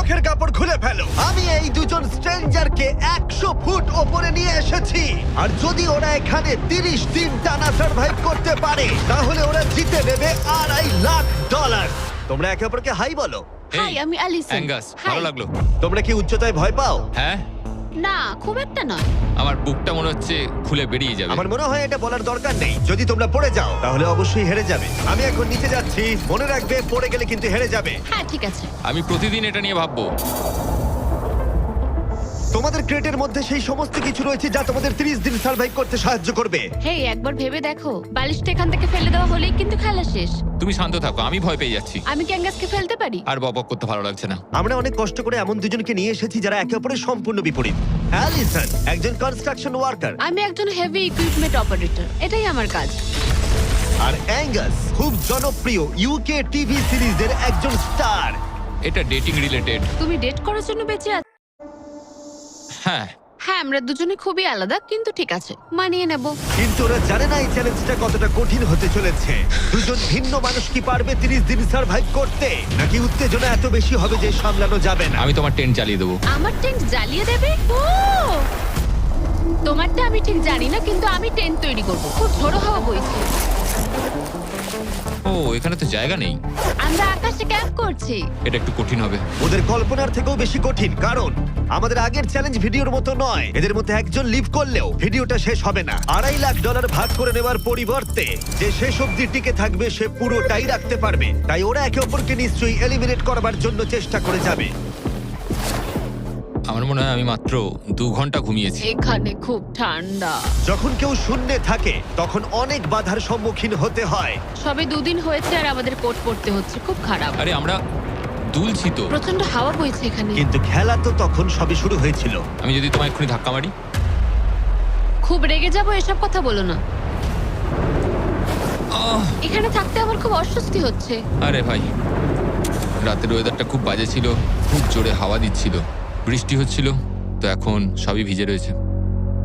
চোখের কাপড় খুলে ফেলো। আমি এই দুজন স্ট্রেঞ্জারকে 100 ফুট ওপরে নিয়ে এসেছি, আর যদি ওরা এখানে 30 দিন টানা সার্ভাইভ করতে পারে তাহলে ওরা জিতে নেবে $2.5 লাখ। তোমরা একে অপরকে হাই বলো। হাই, আমি অ্যালিসন। অ্যাঙ্গাস, ভালো লাগলো। তোমরা কি উচ্চতায় ভয় পাও? হ্যাঁ, না, খুব একটা নয়। আমার বুকটা মনে হচ্ছে খুলে বেরিয়ে যাবে। আমার মনে হয় এটা বলার দরকার নেই। যদি তোমরা পড়ে যাও তাহলে অবশ্যই হেরে যাবে। আমি এখন নিচে যাচ্ছি, মনে রাখবে পড়ে গেলে কিন্তু হেরে যাবে। হ্যাঁ, ঠিক আছে। আমি প্রতিদিন এটা নিয়ে ভাববো। তোমাদের ক্রেটের মধ্যে সেই সমস্ত কিছু রয়েছে যা তোমাদের 30 দিন সার্ভাইভ করতে সাহায্য করবে। হেই, একবার ভেবে দেখো, বালিশটা এখান থেকে ফেলে দেওয়া হলেই কিন্তু খেলা শেষ। তুমি শান্ত থাকো, আমি ভয় পেয়ে যাচ্ছি। আমি ক্যাঙ্গাসকে ফেলতে পারি? আর বকবক করতে ভালো লাগছে না। আমরা অনেক কষ্ট করে এমন দুজনকে নিয়ে এসেছি যারা একে অপরের সম্পূর্ণ বিপরীত। অ্যালিসন একজন কনস্ট্রাকশন ওয়ার্কার, আমি একজন হেভি ইকুইপমেন্ট অপারেটর, এটাই আমার কাজ। আর অ্যাঙ্গাস খুব জনপ্রিয় ইউকে টিভি সিরিজের একজন স্টার। এটা ডেটিং রিলেটেড। তুমি ডেট করার জন্য বেঁচে আছো? হ্যাঁ, হ্যাঁ, আমরা দুজনে খুবই আলাদা, কিন্তু ঠিক আছে, মানিয়ে নেব। কিন্তু ওরা জানে না এই চ্যালেঞ্জটা কতটা কঠিন হতে চলেছে। দুজন ভিন্ন মানুষ কি পারবে 30 দিন সার্ভাইভ করতে, নাকি উত্তেজনা এত বেশি হবে যে সামলানো যাবে না? আমি তোমার টেন্ট জ্বালিয়ে দেবো। আমার টেন্ট জ্বালিয়ে দেবে? ও, তোমারটা আমি ঠিক জানি না, কিন্তু আমি টেন্ট তৈরি করব। খুব ঝোড়ো হাওয়া বইছে। ও, এখানে তো জায়গা নেই। আমরা আকাশে ক্যাম্প করছি। এটা একটু কঠিন হবে। ওদের কল্পনার থেকেও বেশি কঠিন, কারণ আমাদের আগের চ্যালেঞ্জ ভিডিওর মতো নয়। এদের মধ্যে একজন লিভ করলেও ভিডিওটা শেষ হবে না। $2.5 লাখ ভাগ করে নেওয়ার পরিবর্তে যে শেষ অবধি টিকে থাকবে সে পুরোটাই রাখতে পারবে। তাই ওরা একে অপরকে নিশ্চয়ই এলিমিনেট করবার জন্য চেষ্টা করে যাবে। আমার মনে হয় আমি মাত্র 2 ঘন্টা ঘুমিয়েছি। এখানে খুব ঠান্ডা। যখন কেউ শূন্যে থাকে তখন অনেক বাধার সম্মুখীন হতে হয়। সবে 2 দিন হয়েছে আর আমাদের কোট পড়তে হচ্ছে, খুব খারাপ। আরে আমরা দুলছি তো। প্রচন্ড হাওয়া বইছে এখানে। কিন্তু খেলা তো তখন সবে শুরু হয়েছিল। আমি যদি তোমায় এক্ষুনি ধাক্কা মারি? খুব রেগে যাবো, এসব কথা বলো না। এখানে থাকতে আমার খুব অস্বস্তি হচ্ছে। আরে ভাই, রাতের ওয়েদারটা খুব বাজে ছিল, খুব জোরে হাওয়া দিচ্ছিল, বৃষ্টি হচ্ছিল, তো এখন সবই ভিজে রয়েছে।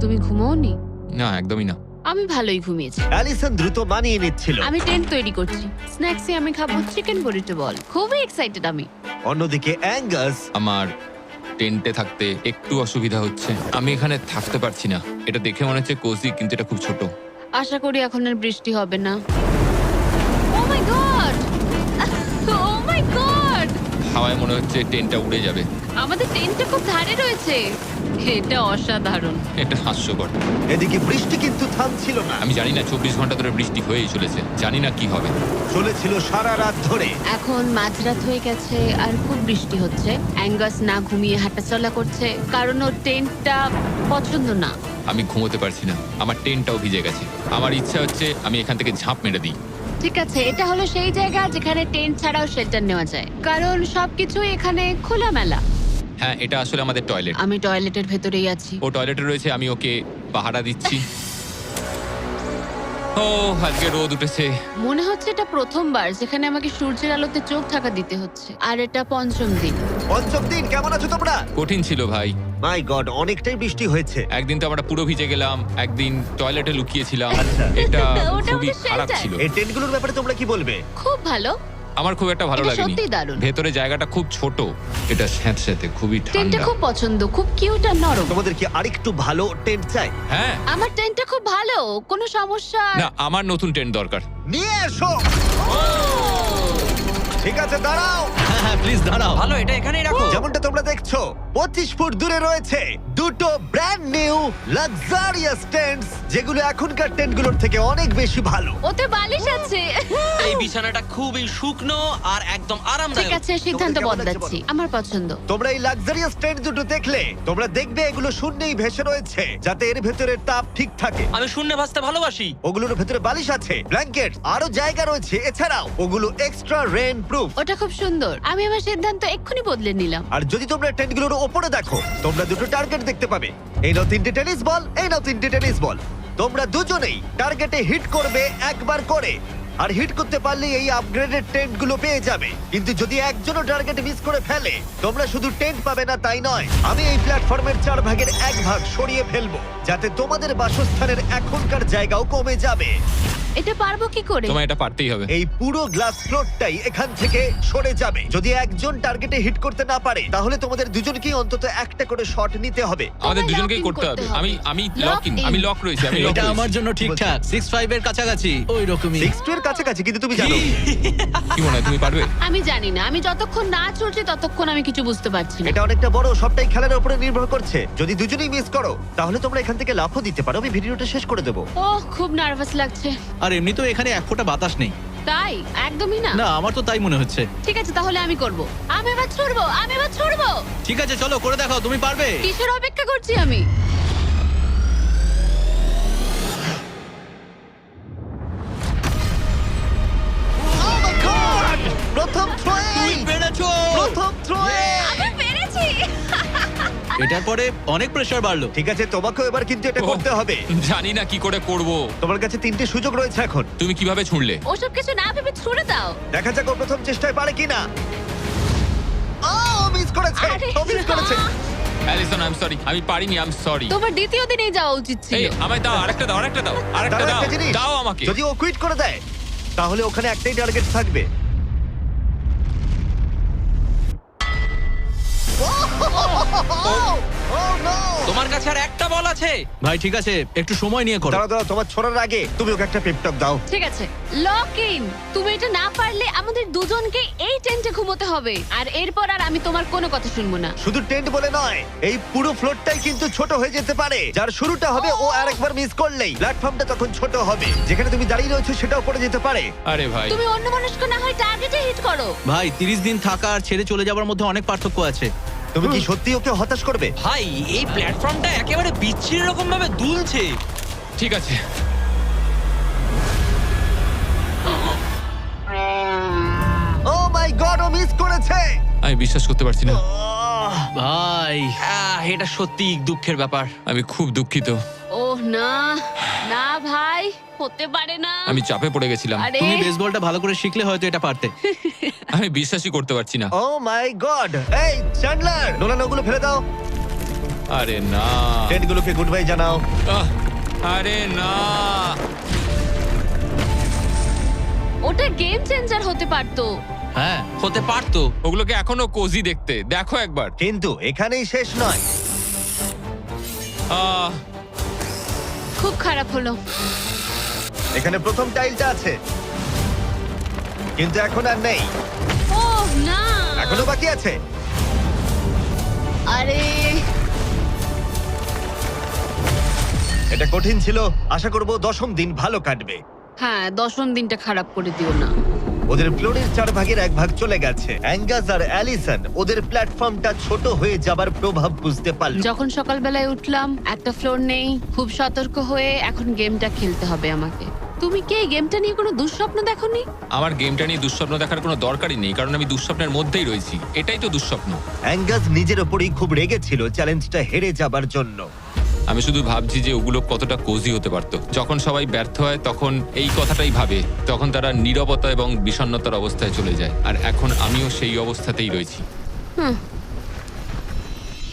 তুমি ঘুমোওনি? না, একদমই না। আমি ভালোই ঘুমিয়েছি। অ্যালিসন দ্রুত মানিয়ে নিচ্ছিল। আমি টেন্ট তৈরি করছি। স্ন্যাক্সে আমি খাবো চিকেন বুরিটো বল। খুবই এক্সাইটেড আমি। অন্যদিকে অ্যাঙ্গাস আমার টেন্টে থাকতে একটু অসুবিধা হচ্ছে। আমি এখানে থাকতে পারছি না। এটা দেখে মনে হচ্ছে কোজি, কিন্তু এটা খুব ছোট। আশা করি এখন আর বৃষ্টি হবে না। ও my god! O my god! হাওয়ায় মনে হচ্ছে টেন্টটা উড়ে যাবে। আমাদের টেন্টটা খুব ধারে রয়েছে। এটা অসাধারণ। এটা হাস্যকর। এদিকে বৃষ্টি কিন্তু থামছিল না। আমি জানি না, 24 ঘন্টা ধরে বৃষ্টি হয়েই চলেছে। জানি না কি হবে। চলেছিল সারা রাত ধরে। এখন মাঝরাত হয়ে গেছে আর খুব বৃষ্টি হচ্ছে। অ্যাঙ্গাস না ঘুমিয়ে হাঁটাচলা করছে, কারণ ওর টেন্টটা পছন্দ না। আমি ঘুমোতে পারছি না, আমার টেন্টটাও ভিজে গেছে। আমার ইচ্ছা হচ্ছে আমি এখান থেকে ঝাঁপ মেরে দিই। ঠিক আছে, এটা হলো সেই জায়গা যেখানে টেন্ট ছাড়াও শেল্টার নেওয়া যায়, কারণ সবকিছু এখানে খোলামেলা। হ্যাঁ, এটা আসলে আমাদের টয়লেট। আমি টয়লেটের ভেতরেই আছি। ও টয়লেটে রয়েছে, আমি ওকে পাহারা দিচ্ছি। ও, আজকে রোদ উঠেছে। মনে হচ্ছে এটা প্রথমবার যেখানে আমাকে সূর্যের আলোতে চোখ ঢাকা দিতে হচ্ছে, আর এটা 5ম দিন। পঞ্চম দিন, কেমন আছো তোমরা? কঠিন ছিল ভাই। মাই গড, অনেকটাই বৃষ্টি হয়েছে। একদিন তো আমরা পুরো ভিজে গেলাম, একদিন টয়লেটে লুকিয়েছিলাম। আচ্ছা। এটা ওটা খুবই আমাদের খারাপ shelter। ছিল। এই টেন্টগুলোর ব্যাপারে তোমরা কি বলবে? খুব ভালো। আমার খুব একটা ভালো এটা লাগেনি। সত্যিই দারুণ। ভেতরে জায়গাটা খুব ছোট, এটা স্যাঁতস্যাঁতে, খুবই টেন্টটা ঠান্ডা। খুব পছন্দ, খুব কিউট আর নরম। তোমাদের কি আরেকটু ভালো টেন্ট চাই? হ্যাঁ। আমার টেন্টটা খুব ভালো, কোনো সমস্যা। না, আমার নতুন টেন্ট দরকার। নিয়ে এসো। ঠিক আছে, দাঁড়াও। হ্যাঁ প্লিজ দাঁড়াও। ভালো, এটা এখানেই রাখো। যেমনটা তোমরা দেখছো 25 ফুট দূরে রয়েছে দুটো ব্র্যান্ড নিউ লাক্সারিয়াস টেন্টস, যেগুলো এখনকার টেন্টগুলোর থেকে অনেক বেশি ভালো। ওতে বালিশ আছে। এই বিছানাটা খুবই শুকনো আর একদম ঠিক আরামদায়ক। আছে, সিদ্ধান্ত তোমাদের কেমন লাগছে বদলাচ্ছি। বলো? আমার পছন্দ। তোমরা এই লাক্সারিয়াস টেন্ট দুটো দেখলে তোমরা দেখবে এগুলো শূন্যেই ভেসে রয়েছে, যাতে এর ভেতরে তাপ ঠিক থাকে। আমি শূন্যে ভাসতে ভালোবাসি। ওগুলোর ভেতরে বালিশ আছে, ব্ল্যাঙ্কেট, আরো জায়গা রয়েছে। এছাড়াও ওগুলো এক্সট্রা রেন প্রুফ। ওটা খুব সুন্দর। আমি আমার সিদ্ধান্ত এক্ষুনি বদলে নিলাম। আর যদি তোমরা টেন্টগুলোর ওপরে দেখো, তোমরা দুটো টার্গেট দেখতে পাবে। এই নাও 3টে টেনিস বল, এই নাও 3টে টেনিস বল। তোমরা দুজনেই টার্গেটে হিট করবে একবার করে, আর হিট করতে পারলে এই আপগ্রেডেড টেন্টগুলো পেয়ে যাবে। কিন্তু যদি একজনও টার্গেট মিস করে ফেলে, তোমরা শুধু টেন্ট পাবে না তাই নয়, আমি এই প্ল্যাটফর্মের 4 ভাগের 1 ভাগ সরিয়ে ফেলবো, যাতে তোমাদের বাসস্থানের এখনকার জায়গাও কমে যাবে। এটা পারবো কি করে? তোমায় এটা পারতেই হবে। এই পুরো গ্লাস ফ্লোরটাই এখান থেকে সরে যাবে। যদি একজন টার্গেটে হিট করতে না পারে তাহলে তোমাদের দুজনকেই অন্তত একটা করে শট নিতে হবে। আমাদের তোমায় দুজনকেই lock in করতে হবে। করতে হবে। আমি Lock লক ইন, in। আমি লক রয়েছি, আমি লক এটা রয়েছি। আমার জন্য ঠিকঠাক 6-5 এর কাছাকাছি ওই রকমই 6 এর কাছাকাছি, কিন্তু তুমি জানো কি মনে হয় তুমি পারবে? আমি জানি না, আমি যতক্ষণ না চলছি ততক্ষণ আমি কিছু বুঝতে পারছি না। এটা অনেকটা বড়, সবটাই খেলার উপরে নির্ভর করছে। যদি দুজনেই মিস করো তাহলে তোমরা এখান থেকে লাফও দিতে পারো। আমি ভিডিওটা শেষ করে দেবো। ওহ, খুব নার্ভাস লাগছে। আর এমনি তো এখানে এক ফোঁটা বাতাস নেই। তাই? একদমই না। না আমার তো তাই মনে হচ্ছে। ঠিক আছে, তাহলে আমি করব। আমি এবার ছুড়বো, আমি এবার ছুড়বো। ঠিক আছে চলো করে দেখাও, তুমি পারবে। কিসের অপেক্ষা করছি আমি? Oh my God! প্রথম থ্রোয়ে, তুমি পেরেছো। প্রথম থ্রোয়ে। আমি পেরেছি। এটার পরে অনেক প্রেসার বাড়লো। ঠিক আছে, তোমাকেও এবার কিন্তু এটা ওহ, করতে হবে। জানি না কি করে করব। তোমার কাছে 3টে সুযোগ রয়েছে এখন। তুমি কিভাবে ছুঁড়লে? ওসব কিছু না ভেবে ছুড়ে দাও। দেখা যাক ও প্রথম চেষ্টায় পারে কিনা। ও মিস করেছে, আরে, ও মিস করেছে। অ্যালিসন, আই এম সরি, আমি পারিনি, আই এম সরি। তোমার দ্বিতীয় দিনেই যাওয়া উচিত এই ছিল। আমায় দাও, আরেকটা দাও, আরেকটা দাও, আরেকটা দাঁড়াও, দাও, একটা জিনিস। দাও আমাকে। যদি ও কুইট করে দেয় তাহলে ওখানে একটাই টার্গেট থাকবে। Oh, no! তোমার কাছে আর একটা বল আছে। ভাই ঠিক আছে একটু সময় নিয়ে করো। দাঁড়াও, দাঁড়াও, তোমার ছোড়ার আগে তুমি ওকে একটা পেপটক দাও। ঠিক আছে, লক ইন। তুমি এটা না পারলে আমাদের দুজনকে এই টেন্টে ঘুমোতে হবে। আর এরপর আর আমি তোমার কোনো কথা শুনবো না। শুধু টেন্ট বলে নয়, এই পুরো ফ্লোরটাই কিন্তু ছোট হয়ে যেতে পারে। যার শুরুটা হবে ও আরেকবার মিস করলেই প্ল্যাটফর্মটা তখন ছোট হবে। যেখানে তুমি দাঁড়িয়ে রয়েছো সেটাও পড়ে যেতে পারে। আরে ভাই, তুমি অন্য মানুষকে না হয় টার্গেটে হিট করো। ভাই 30 দিন থাকা আর ছেড়ে চলে যাওয়ার মধ্যে অনেক পার্থক্য আছে। তুমি কি সত্যি ওকে হতাশ করবে? ভাই এই প্ল্যাটফর্মটা একেবারে বিচ্ছিরি রকম ভাবে দুলছে। ঠিক আছে। ও মাই গড, ও মিস করেছে। আমি বিশ্বাস করতে পারছি না। ভাই এটা সত্যি দুঃখের ব্যাপার। আমি খুব দুঃখিত। ওহ না, না ভাই, হতে পারে না। আমি চাপে পড়ে গেছিলাম। আরে তুমি বেসবলটা ভালো করে শিখলে হয়তো এটা পারতে। আমি বিশ্বাসই করতে পারছি না। ও মাই গড। এই চ্যান্ডলার, নোলান ওগুলো ফেলে দাও। আরে না, টেন্টগুলোকে গুড বাই জানাও। আহ, আরে না। ওটা গেম চেঞ্জার হতে পারতো। হ্যাঁ হতে পারতো। ওগুলোকে এখনো কোজি দেখতে, দেখো একবার। কিন্তু এখানেই শেষ নয়। আহ, খুব খারাপ হলো। এখানে প্রথম টাইলটা আছে, কিন্তু এখন আর নেই। ওহ না, এখনো বাকি আছে। আরে এটা কঠিন ছিল। আশা করব 10ম দিন ভালো কাটবে। হ্যাঁ, 10ম দিনটা খারাপ করে দিও না। ওদের ফ্লোরের 4 ভাগের 1 ভাগ চলে গেছে। অ্যাঙ্গাস আর অ্যালিসন ওদের প্ল্যাটফর্মটা ছোট হয়ে যাবার প্রভাব বুঝতে পারল। যখন সকালবেলায় উঠলাম, একটা ফ্লোর নেই। খুব সতর্ক হয়ে এখন গেমটা খেলতে হবে আমাকে। তুমি কি এই গেমটা নিয়ে কোনো দুঃস্বপ্ন দেখোনি? আমার গেমটা নিয়ে দুঃস্বপ্ন দেখার কোনো দরকারই নেই, কারণ আমি দুঃস্বপ্নের মধ্যেই রয়েছি। এটাই তো দুঃস্বপ্ন। অ্যাঙ্গাস নিজের ওপরেই খুব রেগেছিল চ্যালেঞ্জটা হেরে যাবার জন্য। আমি শুধু ভাবছি যে ওগুলো কতটা কোজি হতে পারতো। যখন সবাই ব্যর্থ হয় তখন এই কথাটাই ভাবে, তখন তারা নীরবতা এবং বিষণ্ণতার অবস্থায় চলে যায়। আর এখন আমিও সেই অবস্থাতেই রয়েছি। হুম,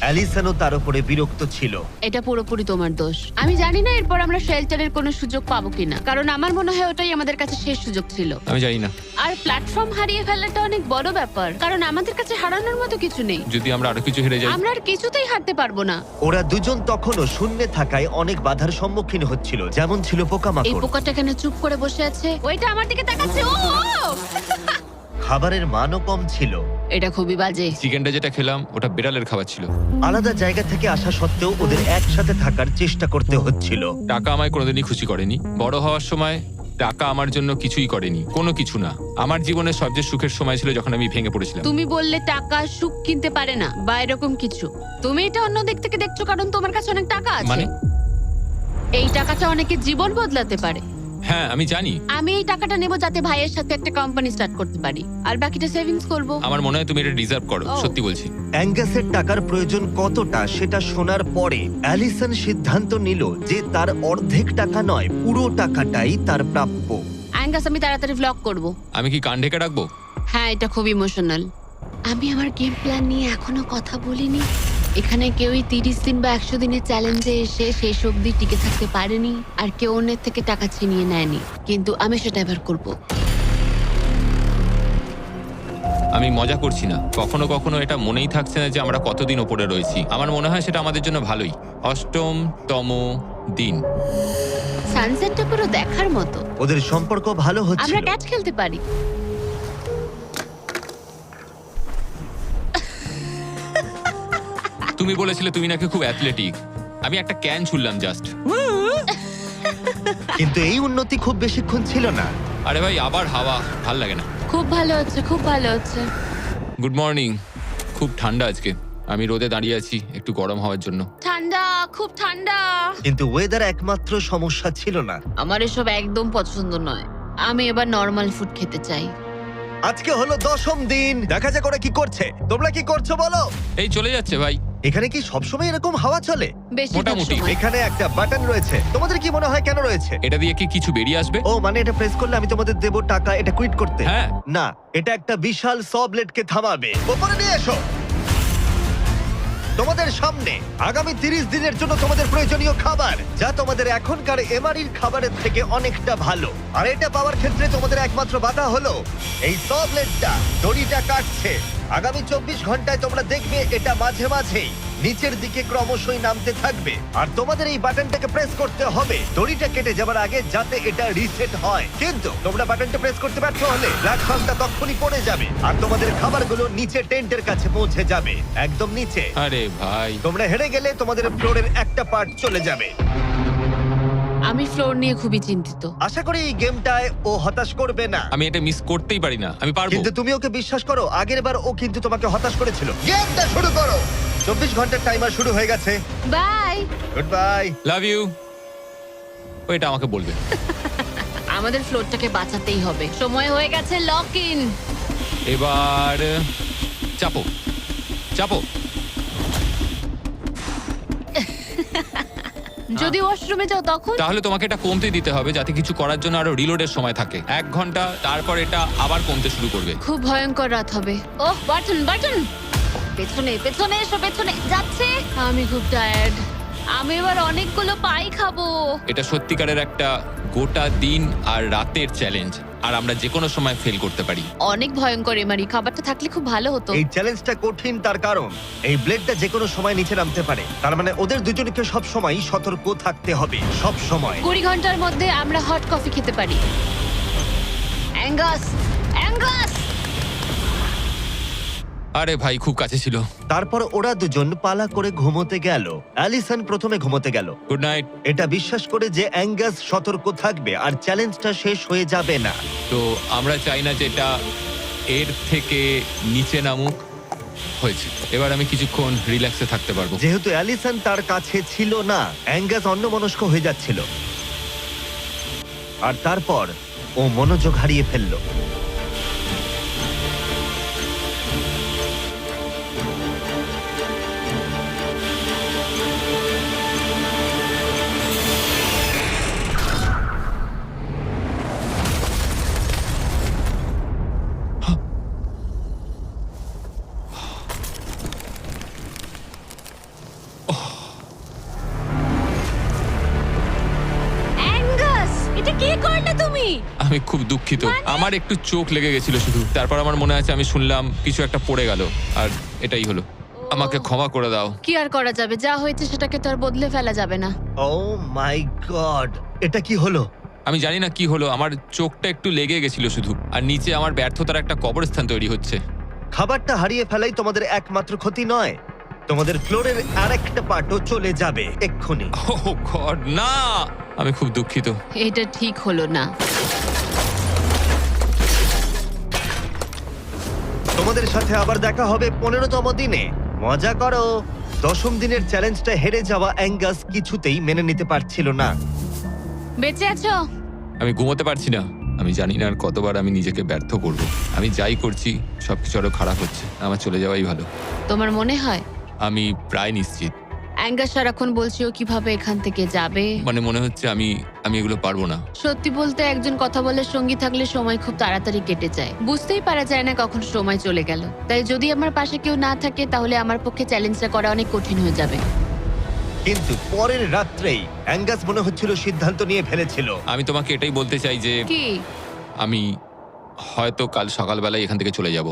অ্যালিসনও তার উপরে বিরক্ত ছিল। এটা পুরোপুরি তোমার দোষ। আমি জানি না এরপর আমরা শেল্টারের কোনো সুযোগ পাবো কিনা, কারণ আমার মনে হয় ওটাই আমাদের কাছে শেষ সুযোগ ছিল। আমি জানি না, আর প্ল্যাটফর্ম হারিয়ে ফেলাটা অনেক বড় ব্যাপার, কারণ আমাদের কাছে হারানোর মতো কিছু নেই। যদি আমরা আরো কিছু হেরে যাই। আমরা আর কিছুতেই হারতে পারবো না। ওরা দুজন তখনও শূন্যে থাকায় অনেক বাধার সম্মুখীন হচ্ছিল, যেমন ছিল এই পোকামাকড়। পোকাটা এখানে চুপ করে বসে আছে, ওইটা আমার দিকে তাকাচ্ছে। ও ও! খাবারের মানও কম ছিল। এটা খুবই বাজে। চিকেনটা যেটা খেলাম ওটা বিড়ালের খাবার ছিল। আলাদা জায়গা থেকে আসা সত্ত্বেও ওদের একসাথে থাকার চেষ্টা করতে হচ্ছিল। টাকা আমায় কোনোদিনই খুশি করেনি। বড় হওয়ার সময় টাকা আমার জন্য কিছুই করেনি, কোনো কিছু না। আমার জীবনের সবচেয়ে সুখের সময় ছিল যখন আমি ভেঙে পড়েছিলাম। তুমি বললে টাকা সুখ কিনতে পারে না বা এরকম কিছু। তুমি এটা অন্য দিক থেকে দেখছো কারণ তোমার কাছে অনেক টাকা আছে। মানে? এই টাকাটা অনেকের জীবন বদলাতে পারে। হ্যাঁ আমি জানি। আমি এই টাকাটা নেব যাতে ভাইয়ের সাথে একটা কোম্পানি স্টার্ট করতে পারি, আর বাকিটা সেভিংস করব। আমার মনে হয় তুমি এটা ডিজার্ভ করো, ও। সত্যি বলছি। অ্যাঙ্গাসের টাকার প্রয়োজন কতটা সেটা শোনার পরে অ্যালিসন সিদ্ধান্ত নিল যে তার অর্ধেক টাকা নয়, পুরো টাকাটাই তার প্রাপ্য। অ্যাঙ্গাস, আমি তাড়াতাড়ি ভ্লগ করব। আমি কি কান ঢেকে রাখবো? হ্যাঁ, এটা খুব ইমোশনাল। আমি আমার গেম প্ল্যান নিয়ে এখনো কথা বলিনি। এখানে কেউই 30 দিন বা 100 দিনের চ্যালেঞ্জে এসে শেষ অবধি টিকে থাকতে পারেনি, আর কেউ অন্যের থেকে টাকা ছিনিয়ে নেয়নি। কিন্তু আমি সেটা এবার করবো। আমি মজা করছি না, কখনো কখনো এটা মনেই থাকছে না যে আমরা কতদিন ওপরে রয়েছি। আমার মনে হয় সেটা আমাদের জন্য ভালোই। 8তম দিন। সানসেটটা পুরো দেখার মতো। ওদের সম্পর্ক ভালো আমরা হচ্ছিল। ক্যাচ খেলতে পারি। তুমি বলেছিলে তুমি নাকি খুব অ্যাথলেটিক। আমি একটা ক্যান ছুড়লাম জাস্ট। কিন্তু এই উন্নতি খুব বেশিক্ষণ ছিল না। আরে ভাই, আবার হাওয়া, ভাল লাগে না। খুব ভালো হচ্ছে, খুব ভালো হচ্ছে। Good morning. খুব ঠান্ডা আজকে। আমি রোদে দাঁড়িয়ে আছি একটু গরম হওয়ার জন্য। ঠান্ডা, খুব ঠান্ডা। কিন্তু ওয়েদার একমাত্র সমস্যা ছিল না। আমার এসব একদম পছন্দ নয়। আমি এবার নর্মাল ফুড খেতে চাই। আজকে হলো 10ম দিন। দেখা যাক ওরা কি করছে। তোমরা কি করছো বলো? এই চলে যাচ্ছে ভাই। এখানে কি সবসময় এরকম হাওয়া চলে? বেশিরভাগ মোটামুটি। সময়। এখানে একটা বাটন রয়েছে। তোমাদের কি মনে হয় কেন রয়েছে? এটা দিয়ে কি কিছু বেরিয়ে আসবে? ও মানে এটা প্রেস করলে আমি তোমাদের দেবো টাকা এটা কুইট করতে? হ্যাঁ। না, এটা একটা বিশাল স ব্লেডকে থামাবে। ওপরে নিয়ে এসো। তোমাদের সামনে আগামী 30 দিনের জন্য তোমাদের প্রয়োজনীয় খাবার, যা তোমাদের এখনকার এমআরির খাবারের থেকে অনেকটা ভালো। আর এটা পাওয়ার ক্ষেত্রে তোমাদের একমাত্র বাধা হলো এই স ব্লেডটা দড়িটা কাটছে। আগামী 24 ঘন্টায় তোমরা দেখবে এটা মাঝে মাঝেই নিচের দিকে ক্রমশই নামতে থাকবে। আর তোমাদের এই বাটনটাকে প্রেস করতে হবে দড়িটা কেটে যাবার আগে, যাতে এটা রিসেট হয়। কিন্তু তোমরা বাটনটা প্রেস করতে ব্যর্থ হলে প্ল্যাটফর্মটা তখনই পড়ে যাবে আর তোমাদের খাবারগুলো নিচে টেন্টের কাছে পৌঁছে যাবে, একদম নিচে। আরে ভাই, তোমরা হেরে গেলে তোমাদের ফ্লোরের একটা পার্ট চলে যাবে। আমি ফ্লোর নিয়ে খুবই চিন্তিত। আশা করি এই গেমটায় ও হতাশ করবে না। আমি এটা মিস করতেই পারি না। আমি পারবো। কিন্তু তুমি ওকে বিশ্বাস করো, আগের বার ও কিন্তু তোমাকে হতাশ করেছিল। গেমটা শুরু করো। 24 ঘন্টার টাইমার শুরু হয়ে গেছে। Bye. Good bye. Love you. ওইটা আমাকে বলবে। আমাদের ফ্লোরটাকে বাঁচাতেই হবে। সময় হয়ে গেছে লক ইন। এবার চাপো চাপো। যদি ওয়াশরুমে যাও তখন? তাহলে তোমাকে এটা কমতে দিতে হবে যাতে কিছু করার জন্য আরো রিলোডের সময় থাকে। 1 ঘন্টা, তারপর এটা আবার কমতে শুরু করবে। খুব ভয়ঙ্কর রাত হবে। ওহ, বাটন বাটন। পেছনে পেছনে এসো, পেছনে যাচ্ছে। আমি খুব টায়ার্ড। আমি এবার অনেকগুলো পাই খাবো। এটা সত্যিকারের একটা গোটা দিন আর রাতের চ্যালেঞ্জ, আর আমরা যে কোনো সময় ফেল করতে পারি। অনেক ভয়ঙ্কর এমারি। খাবারটা থাকলে খুব ভালো হতো। এই চ্যালেঞ্জটা কঠিন তার কারণ এই ব্লেডটা যে কোনো সময় নিচে নামতে পারে। তার মানে ওদের দুজনকে সব সময় সতর্ক থাকতে হবে, সব সময়। 20 ঘন্টার মধ্যে আমরা হট কফি খেতে পারি। Angus, Angus. আরে ভাই, খুব কাছে ছিল। তারপর ওরা দুজন পালা করে ঘুমোতে গেল। অ্যালিসন প্রথমে ঘুমোতে গেল, গুড নাইট। এটা বিশ্বাস করে যে অ্যাঙ্গাস সতর্ক থাকবে আর চ্যালেঞ্জটা শেষ হয়ে যাবে না। তো আমরা চাই না যে এটা এর থেকে নিচে নামুক। হয়েছে, এবার আমি কিছুক্ষণ রিল্যাক্সে থাকতে পারবো। যেহেতু অ্যালিসন তার কাছে ছিল না, অ্যাঙ্গাস অন্যমনস্ক হয়ে যাচ্ছিল। আর তারপর ও মনোযোগ হারিয়ে ফেললো। অ্যাঙ্গাস, এটা কি করলে তুমি? আমি খুব দুঃখিত। আমার একটু চোখ লেগে গেছিল শুধু। তারপর আমার মনে আছে আমি শুনলাম কিছু একটা পড়ে গেল, আর এটাই হলো। আমাকে ক্ষমা করে দাও। কি আর করা যাবে? যা হয়েছে সেটাকে তো আর বদলে ফেলা যাবে না। ও মাই গড, এটা কি হলো? আমি জানি না কি হলো, আমার চোখটা একটু লেগে গেছিল শুধু, আর নিচে আমার ব্যর্থতার একটা কবরস্থান তৈরি হচ্ছে। খাবারটা হারিয়ে ফেলাই তোমাদের একমাত্র ক্ষতি নয়, তোমাদের ফ্লোরের আরেকটা পার্টও চলে যাবে এক্ষুনি। ওহ গড, না! আমি খুব দুঃখিত। এটা ঠিক হলো না। তোমাদের সাথে আবার দেখা হবে 15তম দিনে। মজা করো। 10ম দিনের চ্যালেঞ্জটা হেরে যাওয়া অ্যাঙ্গাস কিছুতেই মেনে নিতে পারছিল না। বেঁচে আছো? আমি ঘুমোতে পারছি না। আমি জানি না আর কতবার আমি নিজেকে ব্যর্থ করব। আমি যাই করছি সবকিছু আরো খারাপ হচ্ছে। আমার চলে যাওয়াই ভালো। তোমার মনে হয়? আমি প্রায় নিশ্চিত। অ্যাঙ্গাস সারাক্ষণ বলছি ও কিভাবে এখান থেকে যাবে। মানে মনে হচ্ছে আমি এগুলো পারবো না। সত্যি বলতে একজন কথা বলার সঙ্গী থাকলে সময় খুব তাড়াতাড়ি কেটে যায়, বুঝতেই পারা যায় না কখন সময় চলে গেল। তাই যদি আমার পাশে কেউ না থাকে তাহলে আমার পক্ষে চ্যালেঞ্জটা করা অনেক কঠিন হয়ে যাবে। কিন্তু পরের রাত্রেই অ্যাঙ্গাস মনে হচ্ছিল সিদ্ধান্ত নিয়ে ফেলেছিল। আমি তোমাকে এটাই বলতে চাই যে কি? আমি হয়তো কাল সকালবেলায় এখান থেকে চলে যাব,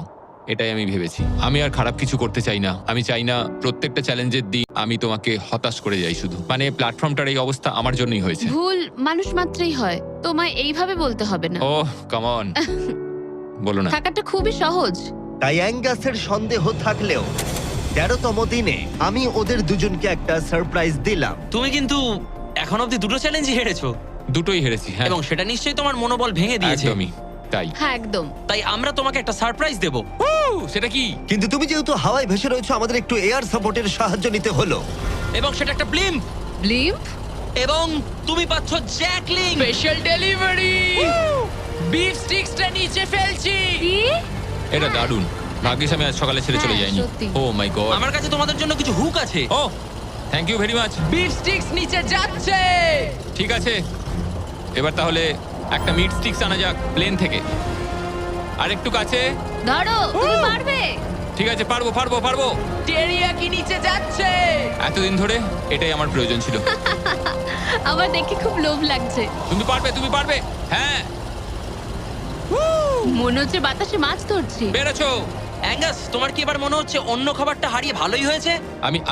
এটাই আমি ভেবেছি। আমি আর খারাপ কিছু করতে চাই না। আমি চাই না প্রত্যেকটা চ্যালেঞ্জের দিন আমি তোমাকে হতাশ করে যাই শুধু। মানে প্ল্যাটফর্মটার এই অবস্থা আমার জন্যই হয়েছে। ভুল মানুষ মাত্রই হয়, তোমায় এইভাবে বলতে হবে না। ওহ কাম অন, বলো না। থাকাটা খুবই সহজ। তাই অ্যাঙ্গাসের সন্দেহ থাকলেও 13তম দিনে আমি ওদের দুজনকে একটা সারপ্রাইজ দিলাম। তুমি কিন্তু এখন অব্দি দুটো চ্যালেঞ্জই হেরেছো, দুটোই হেরেছি, হ্যাঁ। এবং সেটা নিশ্চয়ই তোমার মনোবল ভেঙে দিয়েছে। একদমই তাই। হ্যাঁ একদম। তাই আমরা তোমাকে একটা সারপ্রাইজ দেব। সেটা কি? কিন্তু তুমি যেহেতু হাওয়ায় ভেসে রয়েছো, আমাদের একটু এয়ার সাপোর্টের সাহায্য নিতে হলো। এবং সেটা একটা ব্লিম্প। ব্লিম্প? এবং তুমি পাচ্ছ জ্যাকলিং। স্পেশাল ডেলিভারি, বিফ স্টিক্সটা নিচে ফেলছি। কি? এটা দারুণ। ভাগ্যিস আমি আজ সকালে ছেড়ে চলে হ্যাঁ, যাইনি। সত্যি। Oh my god. আমার কাছে তোমাদের জন্য কিছু হুক আছে। Oh thank you very much. Beef sticks নিচে যাচ্ছে। ঠিক আছে, এবার তাহলে একটা মিট স্টিক্স আনা যাক প্লেন থেকে। আর একটু কাছে। ধরো, তুমি পারবে। ঠিক আছে, পারবো পারবো পারবো। টেরিয়াকি নিচে যাচ্ছে। এতদিন ধরে এটাই আমার প্রয়োজন ছিল। আমার দেখে খুব লোভ লাগছে। তুমি পারবে, তুমি পারবে। হ্যাঁ, মনে হচ্ছে বাতাসে মাছ ধরছি। পেরেছো। অ্যাঙ্গাস, তোমার কি এবার মনে হচ্ছে অন্য খাবারটা হারিয়ে ভালোই হয়েছে?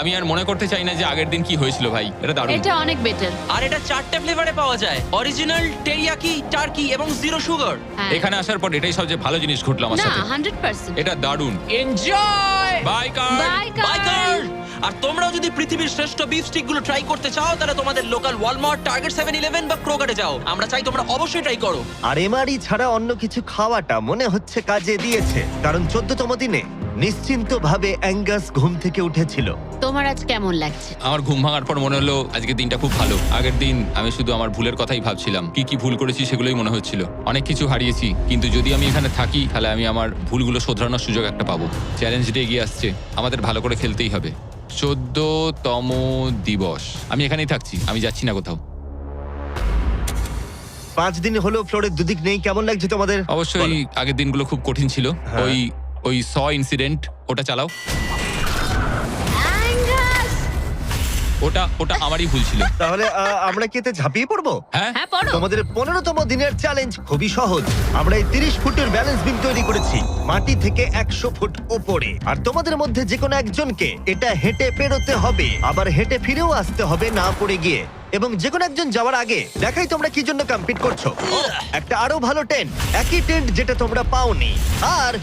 আমি আর মনে করতে চাই না যে আগের দিন কি হয়েছিল ভাই। এটা দারুণ। এটা অনেক বেটার। আর এটা 4টে ফ্লেভারে পাওয়া যায়, অরিজিনাল, টেরিয়াকি, টার্কি এবং জিরো সুগার। এখানে আসার পর এটাই সবচেয়ে ভালো জিনিস ঘটলো আমার না, সাথে। 100%। এটা দারুণ। Enjoy. Bye car. Bye bye Carl. আর তোমরাও যদি পৃথিবীর শ্রেষ্ঠ বিফ স্টিক গুলো ট্রাই করতে চাও, তাহলে তোমাদের লোকাল ওয়ালমার্ট, টার্গেট, 7-Eleven বা ক্রোগারে যাও। আমরা চাই তোমরা অবশ্যই ট্রাই করো। আর এমআরই ছাড়া অন্য কিছু খাওয়াটা মনে হচ্ছে কাজে দিয়েছে, কারণ 14তম দিনে নিশ্চিন্তভাবে অ্যাঙ্গাস ঘুম থেকে উঠেছিল। তোমার আজ কেমন লাগছে? আমার ঘুম ভাঙার পর মনে হলো আজকের দিনটা খুব ভালো। আগের দিন আমি শুধু আমার ভুলের কথাই ভাবছিলাম, কি কি ভুল করেছি সেগুলোই মনে হচ্ছিল। অনেক কিছু হারিয়েছি, কিন্তু যদি আমি এখানে থাকি তাহলে আমি আমার ভুলগুলো শোধরানোর সুযোগ একটা পাবো। চ্যালেঞ্জ ডে এগিয়ে আসছে, আমাদের ভালো করে খেলতেই হবে। 14তম দিবস। আমি এখানেই থাকছি, আমি যাচ্ছি না কোথাও। 5 দিন হলো ফ্লোরের দুদিক নেই, কেমন লাগছে তোমাদের? অবশ্যই বলো। আগের দিনগুলো খুব কঠিন ছিল। হ্যাঁ। ওই ইনসিডেন্ট, ওটা চালাও। অ্যাঙ্গাস! ওটা আমারই ভুল ছিল। তাহলে আমরা কি এতে ঝাঁপিয়ে পড়বো? হ্যাঁ, হ্যাঁ, পড়ো। তোমাদের 15তম দিনের চ্যালেঞ্জ খুবই সহজ। আমরা এই 30 ফুটের ব্যালেন্স বিম তৈরি করেছি মাটি থেকে 100 ফুট ওপরে, আর তোমাদের মধ্যে যে কোনো একজনকে এটা হেঁটে পেরোতে হবে, আবার হেঁটে ফিরেও আসতে হবে না পড়ে গিয়ে। এবং যে কোনো একজন যাওয়ার আগে দেখাই তোমরা কি জন্য কম্পিট করছো। একটা আরো ভালো টেন্ট, একই টেন্ট যেটা তোমরা পাওনি। আর